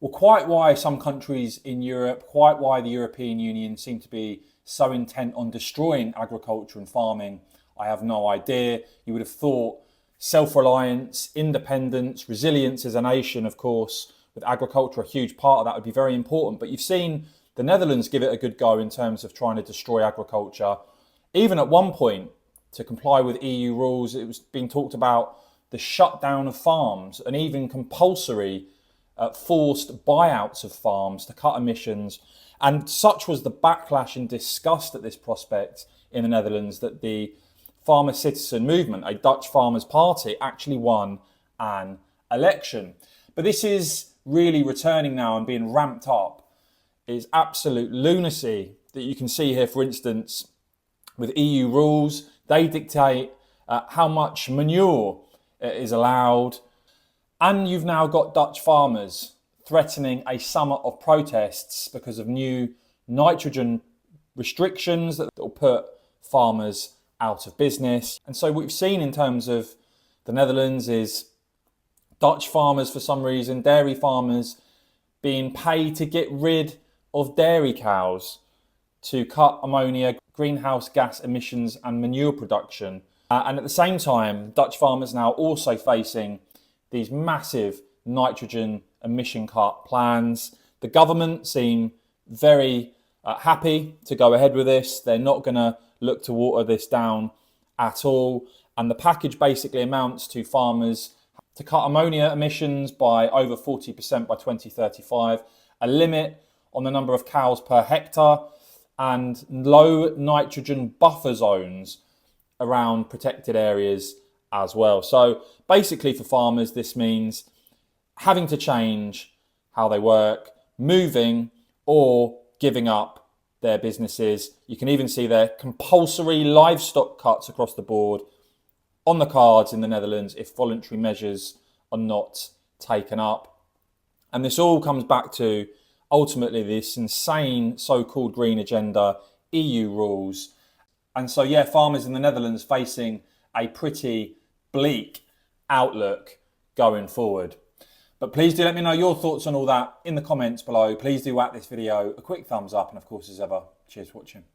Well, quite why some countries in Europe, quite why the European Union seem to be so intent on destroying agriculture and farming, I have no idea. You would have thought self-reliance, independence, resilience as a nation, of course, with agriculture a huge part of that would be very important. But you've seen the Netherlands give it a good go in terms of trying to destroy agriculture. Even at one point, to comply with EU rules, it was being talked about the shutdown of farms and even compulsory forced buyouts of farms to cut emissions. And such was the backlash and disgust at this prospect in the Netherlands that the Farmer Citizen Movement, a Dutch farmers' party, actually won an election. But this is really returning now and being ramped up. Is absolute lunacy that you can see here, for instance, with EU rules. They dictate how much manure is allowed. And you've now got Dutch farmers threatening a summer of protests because of new nitrogen restrictions that will put farmers out of business. And so what we've seen in terms of the Netherlands is Dutch farmers, for some reason, dairy farmers, being paid to get rid of dairy cows to cut ammonia, greenhouse gas emissions and manure production. And at the same time, Dutch farmers now also facing these massive nitrogen emission cut plans. The government seem very happy to go ahead with this. They're not going to look to water this down at all. And the package basically amounts to farmers to cut ammonia emissions by over 40% by 2035, a limit on the number of cows per hectare, and low nitrogen buffer zones around protected areas as well. So basically for farmers, this means having to change how they work, moving or giving up their businesses. You can even see their compulsory livestock cuts across the board on the cards in the Netherlands if voluntary measures are not taken up. And this all comes back to ultimately this insane so-called green agenda, EU rules. And so, yeah, farmers in the Netherlands facing a pretty bleak outlook going forward. But please do let me know your thoughts on all that in the comments below. Please do whack this video a quick thumbs up. And of course, as ever, cheers for watching.